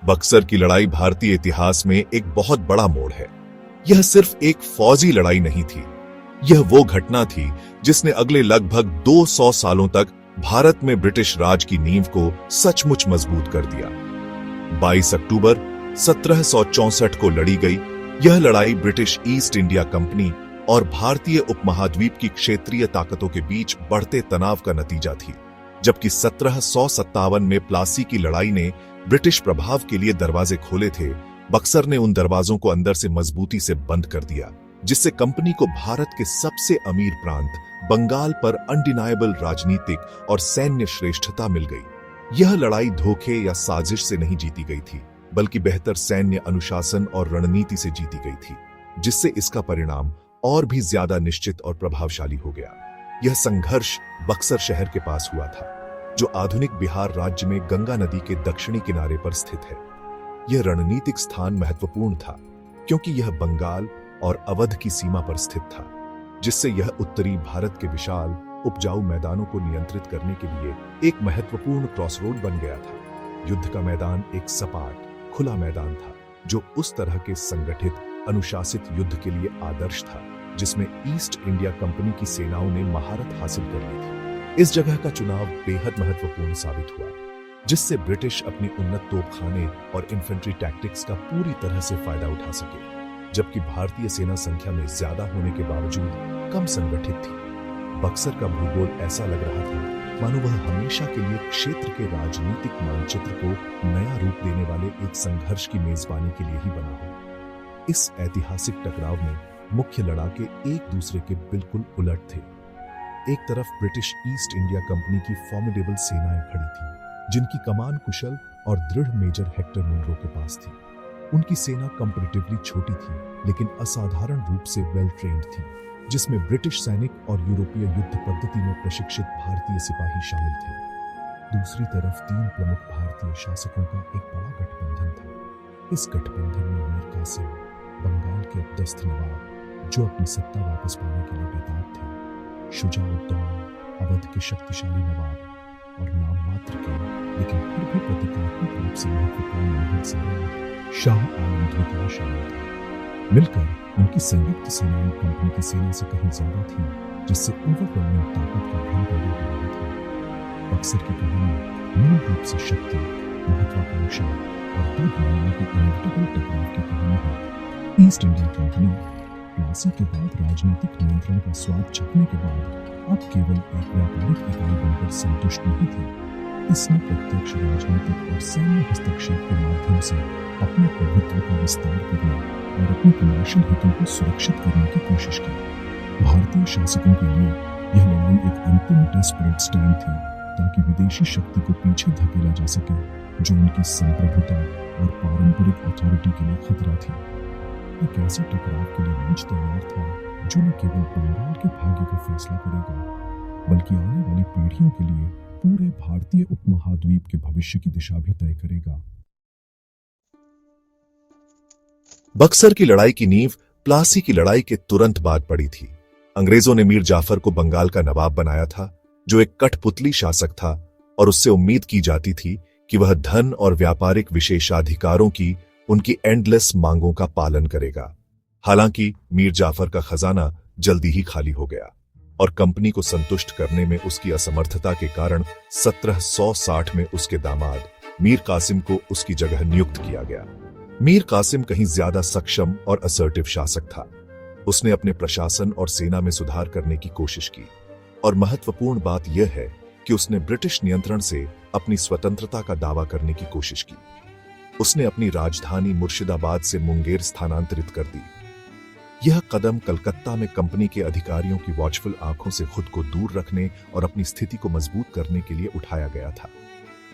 बक्सर की लड़ाई भारतीय इतिहास में एक बहुत बड़ा मोड़ है। यह सिर्फ एक फौजी लड़ाई नहीं थी, यह वो घटना थी जिसने अगले लगभग 200 सालों तक भारत में ब्रिटिश राज की नींव को सचमुच मजबूत कर दिया। 22 अक्टूबर 1764 को लड़ी गई यह लड़ाई ब्रिटिश ईस्ट इंडिया कंपनी और भारतीय उपमहाद्वीप की क्षेत्रीय ताकतों के बीच बढ़ते तनाव का नतीजा थी। जबकि 1757 में प्लासी की लड़ाई ने ब्रिटिश प्रभाव के लिए दरवाजे खोले थे, बक्सर ने उन दरवाजों को अंदर से मजबूती से बंद कर दिया, जिससे कंपनी को भारत के सबसे अमीर प्रांत बंगाल पर अनडिनायबल राजनीतिक और सैन्य श्रेष्ठता मिल गई। यह लड़ाई धोखे या साजिश से नहीं जीती गई थी, बल्कि बेहतर सैन्य अनुशासन और रणनीति से जीती गई थी, जिससे इसका परिणाम और भी ज्यादा निश्चित और प्रभावशाली हो गया। यह संघर्ष बक्सर शहर के पास हुआ था, जो आधुनिक बिहार राज्य में गंगा नदी के दक्षिणी किनारे पर स्थित है। यह रणनीतिक स्थान महत्वपूर्ण था क्योंकि यह बंगाल और अवध की सीमा पर स्थित था, जिससे यह उत्तरी भारत के विशाल उपजाऊ मैदानों को नियंत्रित करने के लिए एक महत्वपूर्ण क्रॉसरोड बन गया था। युद्ध का मैदान एक सपाट खुला मैदान था, जो उस तरह के संगठित अनुशासित युद्ध के लिए आदर्श था जिसमें ईस्ट इंडिया कंपनी की सेनाओं ने महारत हासिल कर ली थी। इस जगह का चुनाव बेहद महत्वपूर्ण साबित हुआ, जिससे ब्रिटिश अपनी उन्नत तोपखाने और इन्फेंट्री टैक्टिक्स का पूरी तरह से फायदा उठा सके, जबकि भारतीय सेना संख्या में ज्यादा होने के बावजूद कम संगठित थी। बक्सर का भूगोल ऐसा लग रहा था मानो वह हमेशा के लिए क्षेत्र के राजनीतिक मानचित्र को नया रूप देने वाले एक संघर्ष की मेजबानी के लिए ही बना हो। इस ऐतिहासिक टकराव में मुख्य लड़ाके एक दूसरे के बिल्कुल उलट थे। एक तरफ ब्रिटिश ईस्ट इंडिया कंपनी की फॉर्मिडेबल सेनाएं खड़ी थीं, जिनकी कमान कुशल और दृढ़ मेजर हेक्टर मुनरो के पास थी। उनकी सेना कंपैरेटिवली छोटी थी, लेकिन असाधारण रूप से वेल ट्रेन्ड थी, जिसमें ब्रिटिश सैनिक और यूरोपीय युद्ध पद्धति में प्रशिक्षित भारतीय सिपाही शामिल थे। दूसरी तरफ 3 प्रमुख भारतीय शासकों का एक बड़ा गठबंधन था। इस गठबंधन में मीर कासिम, बंगाल के अपदस्थ नवाब जो अपनी सत्ता वापस पाने के लिए बेताब थे, शुजाउद्दौला, अवध के शक्तिशाली नवाब और नाम मात्र के लेकिन फिर भी प्रतीकात्मक रूप से महत्वपूर्ण मोहन सराय शाह आलम द्वितीय शामिल थे। मिलकर उनकी संयुक्त सेनाएं कंपनी की सेना से कहीं ज्यादा थी, जिससे ओवरवेलमिंग ताकत का भ्रम पैदा हो रहा था। बक्सर की कहानी मूल रूप से शक्ति, महत्वाकांक्षा और दो घरानों के इनएविटेबल टकराव की कहानी है। ईस्ट इंडिया कंपनी प्लासी के बाद राजनीतिक नियंत्रण का स्वाद चखने के बाद अब केवल एक व्यापारिक इकाई बनकर संतुष्ट नहीं थी। इसने प्रत्यक्ष राजनीतिक और सैन्य हस्तक्षेप के माध्यम से अपने प्रभुत्व का विस्तार करने और अपने कमर्शियल हितों को सुरक्षित करने की कोशिश की। भारतीय शासकों के लिए यह लड़ाई एक अंतिम डेस्परेट स्टैंड थी, ताकि विदेशी शक्ति को पीछे धकेला जा सके, जो उनकी संप्रभुता और पारंपरिक अथॉरिटी के लिए खतरा थी। एक ऐसे टकराव के लिए मंच तैयार था जो न केवल बंगाल के भाग्य का फैसला करेगा, बल्कि आने वाली पीढ़ियों के लिए पूरे भारतीय उपमहाद्वीप के भविष्य की दिशा भी तय करेगा। बक्सर की लड़ाई की नींव प्लासी की लड़ाई के तुरंत बाद पड़ी थी। अंग्रेजों ने मीर जाफर को बंगाल का नवाब बनाया था, जो एक कठपुतली शासक था और उससे उम्मीद की जाती थी कि वह धन और व्यापारिक विशेषाधिकारों की उनकी एंडलेस मांगों का पालन करेगा। हालांकि मीर जाफर का खजाना जल्दी ही खाली हो गया और कंपनी को संतुष्ट करने में उसकी असमर्थता के कारण 1760 में उसके दामाद मीर कासिम को उसकी जगह नियुक्त किया गया। मीर कासिम कहीं ज्यादा सक्षम और असर्टिव शासक था। उसने अपने प्रशासन और सेना में सुधार करने की कोशिश की, और महत्वपूर्ण बात यह है कि उसने ब्रिटिश नियंत्रण से अपनी स्वतंत्रता का दावा करने की कोशिश की। उसने अपनी राजधानी मुर्शिदाबाद से मुंगेर स्थानांतरित कर दी। यह कदम कलकत्ता में कंपनी के अधिकारियों की वॉचफुल आंखों से खुद को दूर रखने और अपनी स्थिति को मजबूत करने के लिए उठाया गया था।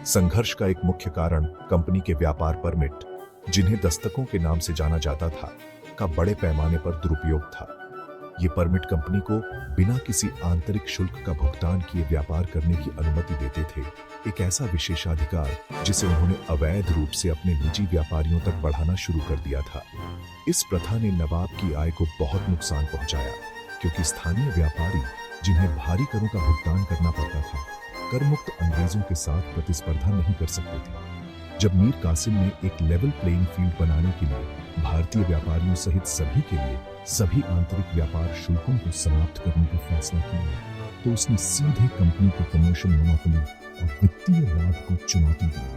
संघर्ष का एक मुख्य कारण कंपनी के व्यापार परमिट, जिन्हें दस्तकों के नाम से जाना जाता था, का बड़े पैमाने पर दुरुपयोग था। ये परमिट कंपनी को बिना किसी आंतरिक शुल्क का भुगतान किए व्यापार करने की अनुमति देते थे, एक ऐसा विशेषाधिकार जिसे उन्होंने अवैध रूप से अपने निजी व्यापारियों तक बढ़ाना शुरू कर दिया था। इस प्रथा ने नवाब की आय को बहुत नुकसान पहुंचाया, क्योंकि स्थानीय व्यापारी जिन्हें भारी करों का भुगतान करना पड़ता था, कर मुक्त अंग्रेजों के साथ प्रतिस्पर्धा नहीं कर सकते थे। जब मीर कासिम ने एक लेवल प्लेइंग फील्ड बनाने के लिए भारतीय व्यापारियों सहित सभी के लिए सभी आंतरिक व्यापार शुल्कों को समाप्त करने का फैसला किया, तो उसने सीधे कंपनी को कमर्शियल मोनोपोली और वित्तीय लाभ को चुनौती दी।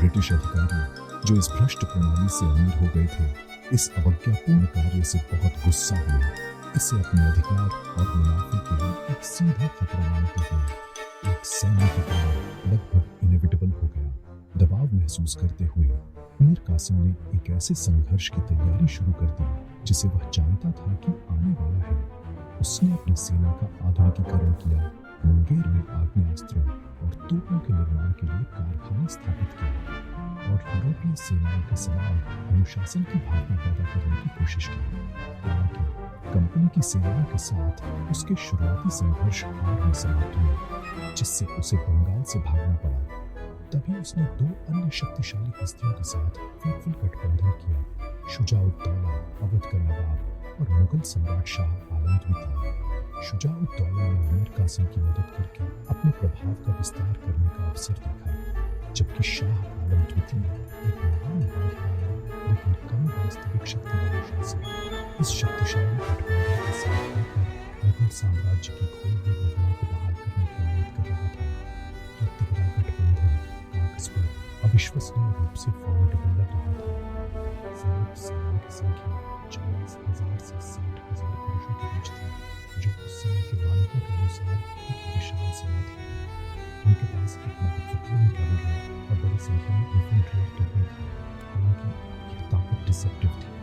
ब्रिटिश अधिकारी जो इस भ्रष्ट प्रणाली से अमीर हो गए थे, इस अवज्ञापूर्ण कार्य से बहुत गुस्सा हुए। इसे अपने अधिकार और मुनाफे के लिए एक सीधा खतरा मानते हुए एक सैन्य विप्लव लगभग इनएविटेबल हो गया। दबाव महसूस करते हुए मीर कासिम ने एक ऐसे संघर्ष की तैयारी शुरू कर दी जिसे वह जानता था कि आने वाला है। उसने अपनी सेना का आधुनिकीकरण किया, मुंगेर में आग्नेयास्त्रों और तोपों के निर्माण के लिए कारखाने स्थापित किए और यूरोपीय सेनाओं के समान अनुशासन की भावना पैदा करने की कोशिश की। हालांकि कंपनी की सेनाओं के साथ उसके शुरुआती संघर्ष हार में समाप्त हुए, जिससे उसे बंगाल से भागना पड़ा। तभी उसने दो अन्य शक्तिशाली हस्तियों के साथ फेटफुल गठबंधन किया, शुजाउद्दौला अवध का नवाब और मुगल सम्राट शाह आलम द्वितीय। शुजाउद्दौला ने मीर कासिम की मदद करके अपने प्रभाव का विस्तार करने का अवसर देखा, जबकि शाह आलम द्वितीय एक महान बादशाह लेकिन कम वास्तविक शक्ति वाला शासक इस शक्तिशाली गठबंधन के साथ मिलकर मुगल साम्राज्य की खोई हुई महिमा को बहाल करने की उम्मीद कर रहा था। यह तिगड़ा गठबंधन कागज पर अविश्वसनीय रूप से फॉर्मिडेबल लग रहा था। संयुक्त सेना की संख्या 40,000 से 60,000 पुरुषों के बीच थी, जो उस समय के मानकों के अनुसार एक विशाल सेना थी। उनके पास एक महत्वपूर्ण कैवलरी और बड़ी संख्या में इन्फेंट्री और तोपें थी। हालांकि यह ताकत डिसेप्टिव थी।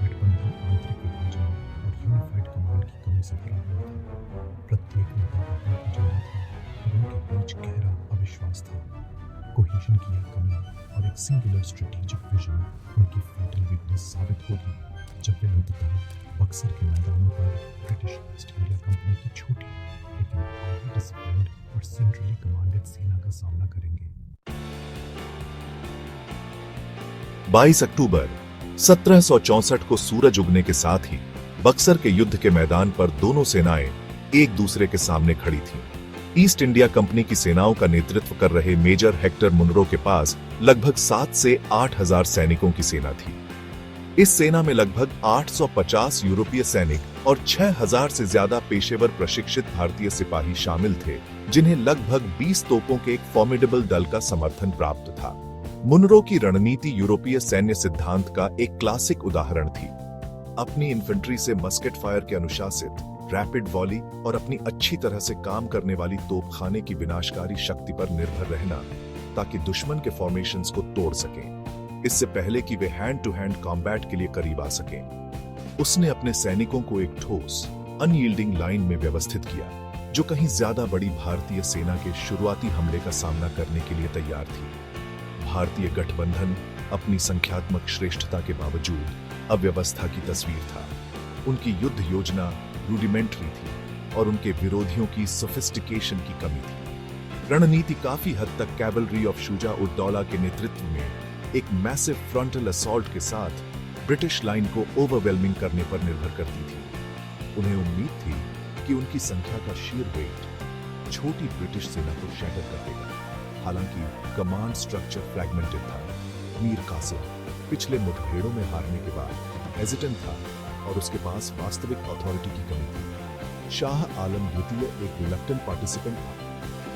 गठबंधन आंतरिक विभाजन और यूनिफाइड कमांड की कमी से भरा हुआ था। प्रत्येक नेता का अपना एजेंडा था और उनके बीच गहरा अविश्वास था। कोहेजन की यह कमी और एक सिंगुलर स्ट्रेटेजिक विजन उनकी फेटल वीकनेस साबित होगी जब वे अंततः बक्सर के मैदानों पर ब्रिटिश ईस्ट इंडिया कंपनी की छोटी लेकिन हाईली डिसिप्लिन्ड और सेंट्रली कमांडेड सेना का सामना करेंगे। 22 अक्टूबर 1764 को सूरज उगने के साथ ही बक्सर के युद्ध के मैदान पर दोनों सेनाएं एक दूसरे के सामने खड़ी थीं। ईस्ट इंडिया कंपनी की सेनाओं का नेतृत्व कर रहे मेजर हेक्टर मुनरो के पास लगभग 7 से 8,000 सैनिकों की सेना थी। इस सेना में लगभग 850 यूरोपीय सैनिक और 6,000 से ज्यादा पेशेवर प्रशिक्षित भारतीय सिपाही शामिल थे, जिन्हें लगभग 20 तोपों के एक फॉर्मिडेबल दल का समर्थन प्राप्त था। मुनरो की रणनीति यूरोपीय सैन्य सिद्धांत का एक क्लासिक उदाहरण थी। अपनी इन्फेंट्री से मस्केट फायर के अनुशासित रैपिड वॉली और अपनी अच्छी तरह से काम करने वाली तोपखाने की विनाशकारी शक्ति पर निर्भर रहना, ताकि दुश्मन के फॉर्मेशंस को तोड़ सकें, इससे पहले कि वे हैंड टू हैंड कॉम्बैट के लिए करीब आ सकें। उसने अपने सैनिकों को एक ठोस अनयील्डिंग लाइन में व्यवस्थित किया, जो कहीं ज्यादा बड़ी भारतीय सेना के शुरुआती हमले का सामना करने के लिए तैयार थी। भारतीय गठबंधन अपनी संख्यात्मक श्रेष्ठता के बावजूद अव्यवस्था की तस्वीर था। उनकी युद्ध योजना रूडिमेंट्री थी और उनके विरोधियों की सोफिस्टिकेशन की कमी थी। रणनीति काफी हद तक कैवलरी ऑफ शुजा-उद-दौला के नेतृत्व में एक मैसिव फ्रंटल असॉल्ट के साथ ब्रिटिश लाइन को ओवरवेलमिंग करने पर निर्भर करती थी। उन्हें उम्मीद थी कि उनकी संख्या का शीर वेट छोटी ब्रिटिश सेना को शैटर कर देगा। हालांकि कमांड स्ट्रक्चर फ्रैगमेंटेड था। मीर कासिम पिछले मुठभेड़ों में हारने के बाद हेजिटेंट था और उसके पास वास्तविक अथॉरिटी की कमी थी। शाह आलम द्वितीय एक रिलक्टेंट पार्टिसिपेंट था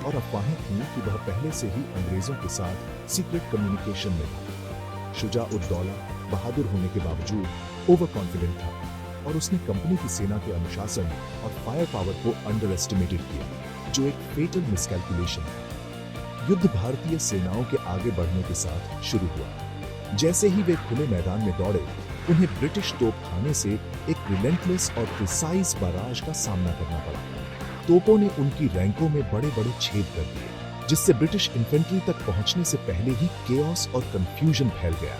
और अफवाहें थीं कि वह पहले से ही अंग्रेजों के साथ सीक्रेट कम्युनिकेशन में था। शुजा-उद-दौला बहादुर होने के बावजूद ओवर कॉन्फिडेंट था और उसने कंपनी की सेना के अनुशासन और फायर पावर को अंडर एस्टिमेटेड किया, जो एक फेटल मिसकैलकुलेशन था। युद्ध भारतीय सेनाओं के आगे बढ़ने के साथ शुरू हुआ। जैसे ही वे खुले मैदान में दौड़े, उन्हें ब्रिटिश तोपखाने से एक रिलेंटलेस और प्रिसाइज बाराज का सामना करना पड़ा। तोपों ने उनकी रैंकों में बड़े-बड़े छेद कर दिए, जिससे ब्रिटिश इन्फेंट्री तक पहुंचने से पहले ही केओस और कंफ्यूजन फैल गया।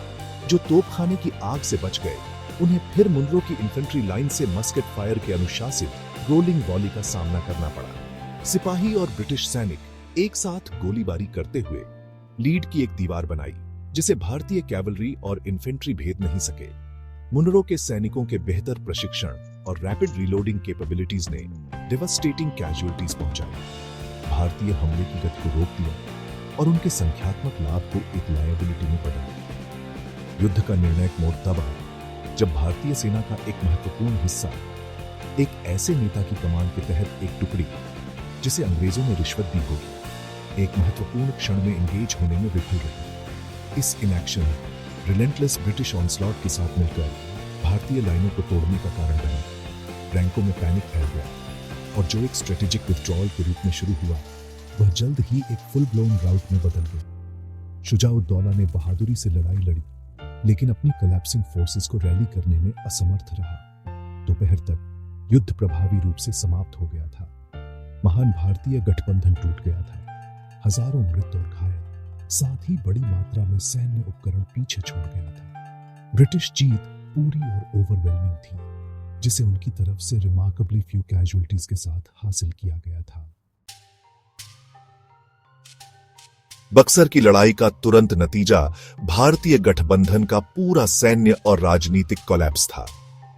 जो तोपखाने की आग से बच गए, उन्हें फिर मुनरो की इन्फेंट्री लाइन से मस्केट फायर के अनुशासित रोलिंग वॉली का सामना करना पड़ा। सिपाही और ब्रिटिश सैनिक एक साथ गोलीबारी करते हुए लीड की एक दीवार बनाई, जिसे भारतीय कैवलरी और इन्फेंट्री भेद नहीं सके। मुनरो के सैनिकों के बेहतर प्रशिक्षण और रैपिड रीलोडिंग कैपेबिलिटीज ने डेवास्टेटिंग कैजुअलिटीज पहुंचाई। भारतीय हमले की गति को रोक दिया और उनके संख्यात्मक लाभ को एक लायबिलिटी में बदल दिया। युद्ध का निर्णायक मोड़ तब आया जब भारतीय सेना का एक महत्वपूर्ण हिस्सा एक ऐसे नेता की कमान के तहत एक टुकड़ी, जिसे अंग्रेजों ने रिश्वत दी होगी, एक महत्वपूर्ण क्षण में एंगेज होने में विफल रही। इस इनएक्शन रिलेंटलेस ब्रिटिश ऑनस्लॉट के साथ मिलकर भारतीय लाइनों को तोड़ने का कारण बना। रैंकों में पैनिक फैल गया और जो एक स्ट्रेटेजिक विथड्रॉल के रूप में शुरू हुआ, वह जल्द ही एक फुल ब्लोन राउट में बदल गया। शुजाउद्दौला ने बहादुरी से लड़ाई लड़ी, लेकिन अपनी कोलैप्सिंग फोर्सेस को रैली करने में असमर्थ रहा। दोपहर तक युद्ध प्रभावी रूप से समाप्त हो गया था। महान भारतीय गठबंधन टूट गया था। हजारों मृत और घायल, साथ ही बड़ी मात्रा में सैन्य उपकरण पीछे छोड़ गया था। ब्रिटिश जीत पूरी और ओवरवेलमिंग थी, जिसे उनकी तरफ से रिमार्केबली फ्यू कैजुअलिटीज के साथ हासिल किया गया था। बक्सर की लड़ाई का तुरंत नतीजा भारतीय गठबंधन का पूरा सैन्य और राजनीतिक कोलैप्स था।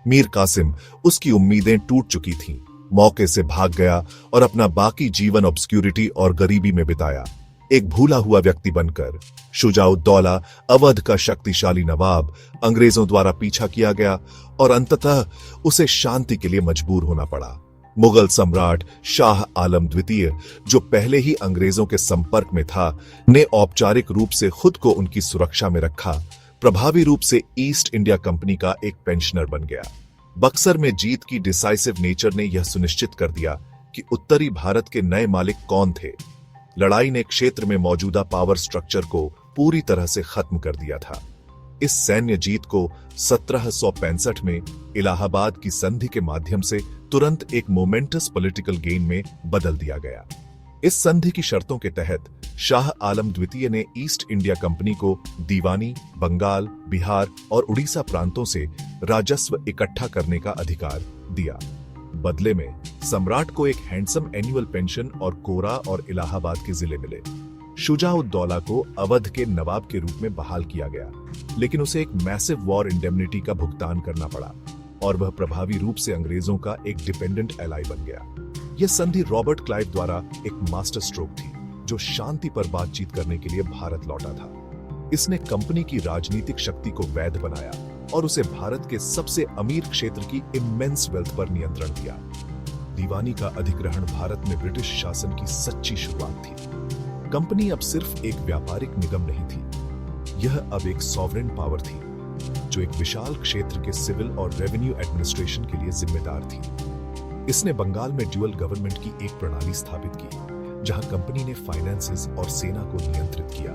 मीर कासिम, उसकी उम्मीदें टूट चुकी थीं, मौके से भाग गया और अपना बाकी जीवन ऑब्स्क्यूरिटी और गरीबी में बिताया, एक भूला हुआ व्यक्ति बनकर। शुजाउद्दौला, अवध का शक्तिशाली नवाब, अंग्रेजों द्वारा पीछा किया गया और अंततः उसे शांति के लिए मजबूर होना पड़ा। मुगल सम्राट शाह आलम द्वितीय, जो पहले ही अंग्रेजों के संपर्क में था, ने औपचारिक रूप से खुद को उनकी सुरक्षा में रखा, प्रभावी रूप से ईस्ट इंडिया कंपनी का एक पेंशनर बन गया। बक्सर में जीत की डिसाइसिव नेचर ने यह सुनिश्चित कर दिया कि उत्तरी भारत के नए मालिक कौन थे। लड़ाई ने क्षेत्र में मौजूदा पावर स्ट्रक्चर को पूरी तरह से खत्म कर दिया था। इस सैन्य जीत को 1765 में इलाहाबाद की संधि के माध्यम से तुरंत एक मोमेंटस पॉलिटिकल गेन में बदल दिया गया। इस संधि की शर्तों के तहत शाह आलम द्वितीय ने ईस्ट इंडिया कंपनी को दीवानी, बंगाल, बिहार और उड़ीसा प्रांतों से राजस्व इकट्ठा करने का अधिकार दिया। बदले में सम्राट को एक हैंडसम एनुअल पेंशन और कोरा और इलाहाबाद के जिले मिले। शुजाउद्दौला को अवध के नवाब के रूप में बहाल किया गया, लेकिन उसे एक मैसिव वॉर इंडेमनिटी का भुगतान करना पड़ा और वह प्रभावी रूप से अंग्रेजों का एक डिपेंडेंट एलाई बन गया। यह संधि रॉबर्ट क्लाइव द्वारा एक मास्टर स्ट्रोक थी, जो शांति पर बातचीत करने के लिए भारत लौटा था। इसने कंपनी की राजनीतिक शक्ति को वैध बनाया और उसे भारत के सबसे अमीर क्षेत्र की इमेंस वेल्थ पर नियंत्रण दिया। दीवानी का अधिग्रहण भारत में ब्रिटिश शासन की सच्ची शुरुआत थी। कंपनी अब सिर्फ एक व्यापारिक निगम नहीं थी, यह अब एक सॉवरेन पावर थी, जो एक विशाल क्षेत्र के सिविल और रेवेन्यू एडमिनिस्ट्रेशन के लिए जिम्मेदार थी। इसने बंगाल में ड्यूअल गवर्नमेंट की एक प्रणाली स्थापित की, जहां कंपनी ने फाइनेंसेस और सेना को नियंत्रित किया,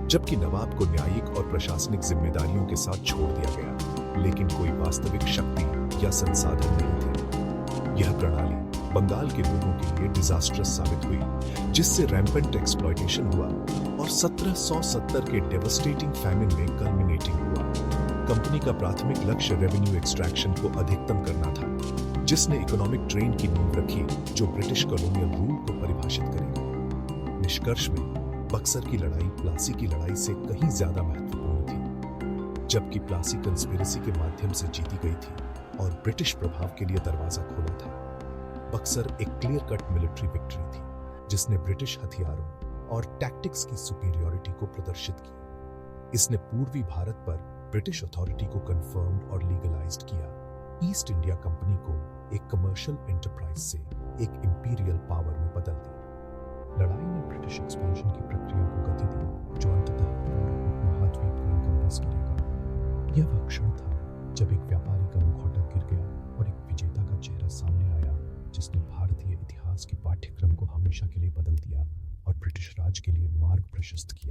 जबकि नवाब को न्यायिक और प्रशासनिक जिम्मेदारियों के साथ छोड़ दिया गया, लेकिन कोई वास्तविक शक्ति या संसाधन नहीं थे। यह प्रणाली बंगाल के लोगों के लिए डिजास्ट्रस साबित हुई, जिससे रैम्पेंट एक्सप्लॉयटेशन हुआ और 1770 के डेवास्टेटिंग फैमिन में कल्मिनेटिंग हुआ। कंपनी का प्राथमिक लक्ष्य रेवेन्यू एक्सट्रैक्शन को अधिकतम करना था, जिसने इकोनॉमिक ट्रेंड की नींव रखी, जो ब्रिटिश कॉलोनियल रूल को परिभाषित करेगा। निष्कर्ष में बक्सर की लड़ाई प्लासी की लड़ाई से कहीं ज्यादा महत्वपूर्ण थी। जबकि प्लासी कंस्पिरेसी के माध्यम से जीती गई थी और ब्रिटिश प्रभाव के लिए दरवाजा खोला था, बक्सर एक क्लियर कट मिलिट्री विक्ट्री थी, जिसने ब्रिटिश हथियारों और टैक्टिक्स की सुपीरियरिटी को प्रदर्शित किया। इसने पूर्वी भारत पर ब्रिटिश अथॉरिटी को कंफर्म्ड और लीगलाइज्ड किया, ईस्ट इंडिया कंपनी को एक कमर्शियल एंटरप्राइज से एक इंपीरियल पावर में बदल दिया। लड़ाई ने ब्रिटिश एक्सपेंशन की प्रक्रिया को गति दी, जो अंततः महाद्वीप को एनकंपास करेगा। यह वह क्षण था जब एक व्यापारी का मुखौटा गिर गया और एक विजेता का चेहरा सामने आया, जिसने भारतीय इतिहास के पाठ्यक्रम को हमेशा के लिए बदल दिया और ब्रिटिश राज के लिए मार्ग प्रशस्त किया।